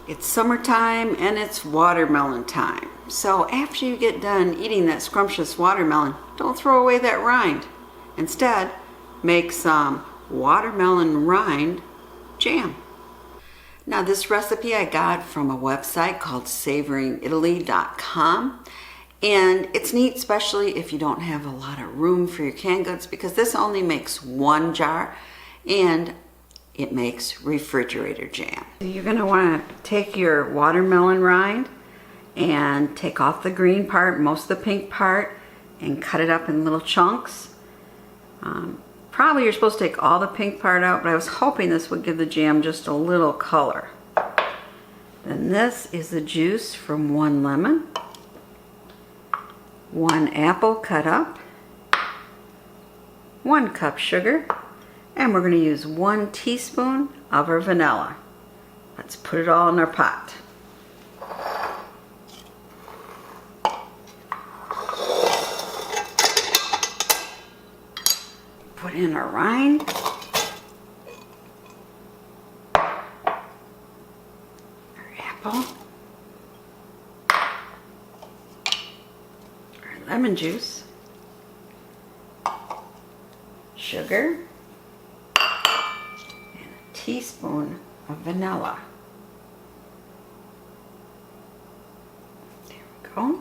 It's summertime and it's watermelon time. So after you get done eating that scrumptious watermelon, don't throw away that rind. Instead, make some watermelon rind jam. Now this recipe I got from a website called savoringitaly.com, and it's neat especially if you don't have a lot of room for your canned goods, because this only makes one jar and it makes refrigerator jam. You're going to want to take your watermelon rind and take off the green part, most of the pink part, and cut it up in little chunks. Probably you're supposed to take all the pink part out, but I was hoping this would give the jam just a little color. Then this is the juice from 1 lemon, 1 apple cut up, 1 cup sugar, and we're going to use 1 teaspoon of our vanilla. Let's put it all in our pot. Put in our rind. Our apple. Our lemon juice. Sugar. And a teaspoon of vanilla. There we go.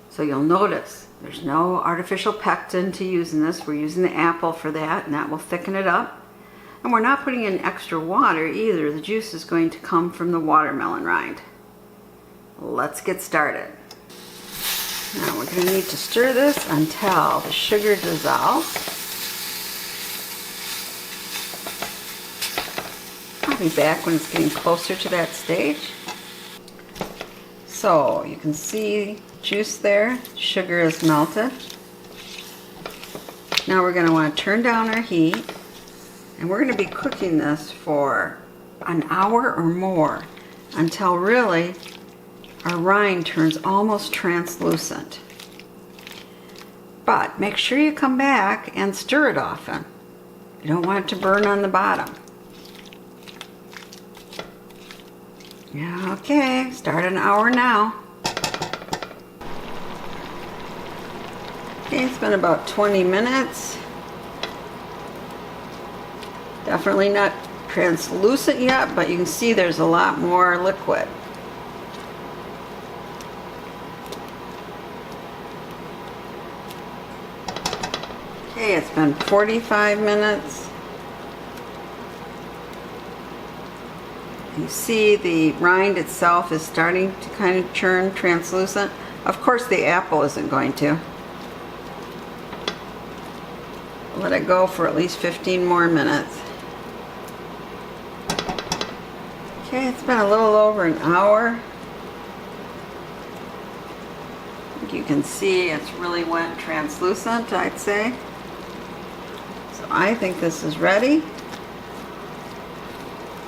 So you'll notice there's no artificial pectin to use in this. We're using the apple for that, and that will thicken it up. And we're not putting in extra water either. The juice is going to come from the watermelon rind. Let's get started. Now we're going to need to stir this until the sugar dissolves. I'll be back when it's getting closer to that stage. So you can see juice there, sugar is melted. Now we're going to want to turn down our heat, and we're going to be cooking this for an hour or more until really our rind turns almost translucent. But make sure you come back and stir it often. You don't want it to burn on the bottom. Yeah, okay, start an hour now. Okay, it's been about 20 minutes. Definitely not translucent yet, but you can see there's a lot more liquid. Okay, it's been 45 minutes. You see the rind itself is starting to kind of turn translucent. Of course the apple isn't going to. Let it go for at least 15 more minutes. Okay, it's been a little over an hour. You can see it's really went translucent, I'd say. So I think this is ready.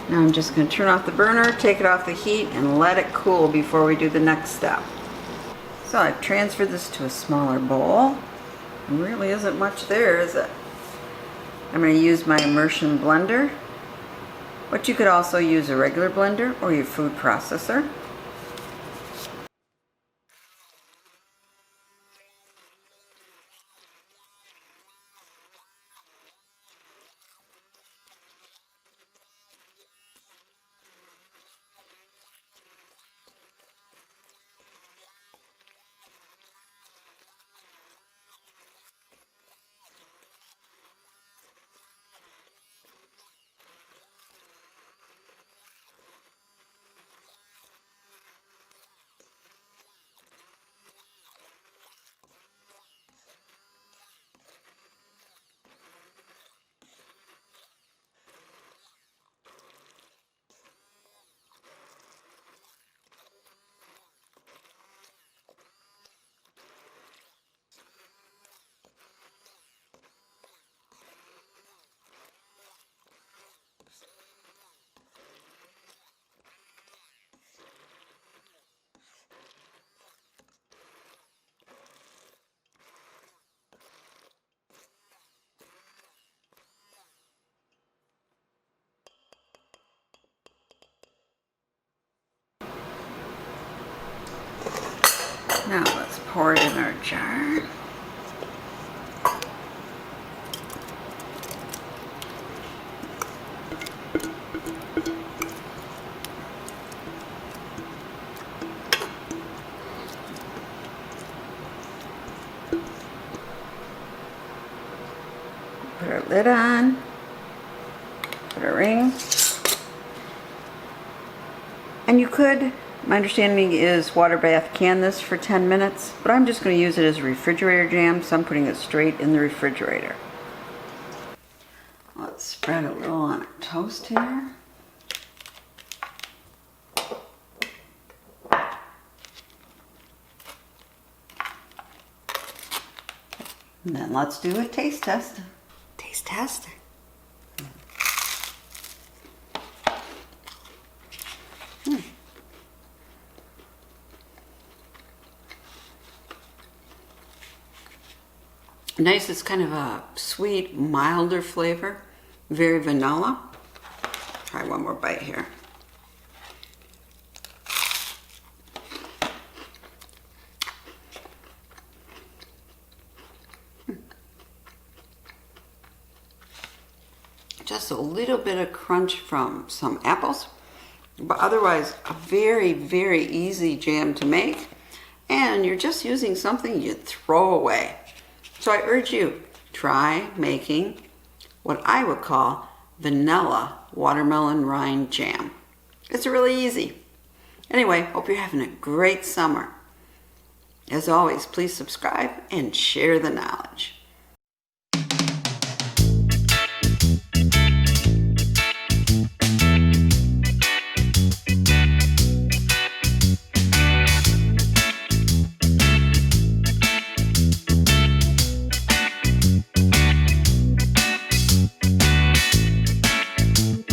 Now I'm just going to turn off the burner, take it off the heat, and let it cool before we do the next step. So I've transferred this to a smaller bowl. There really isn't much there, is it? I'm going to use my immersion blender, but you could also use a regular blender or your food processor. Now let's pour it in our jar. Put our lid on, put a ring, and you could, my understanding is water bath can this for 10 minutes, but I'm just going to use it as a refrigerator jam, so I'm putting it straight in the refrigerator. Let's spread a little on our toast here. And then let's do a taste test. Taste test. Nice, it's kind of a sweet, milder flavor. Very vanilla. Try one more bite here. Just a little bit of crunch from some apples, but otherwise a very, very easy jam to make, and you're just using something you throw away. So I urge you, try making what I would call vanilla watermelon rind jam. It's really easy. Anyway, hope you're having a great summer. As always, please subscribe and share the knowledge.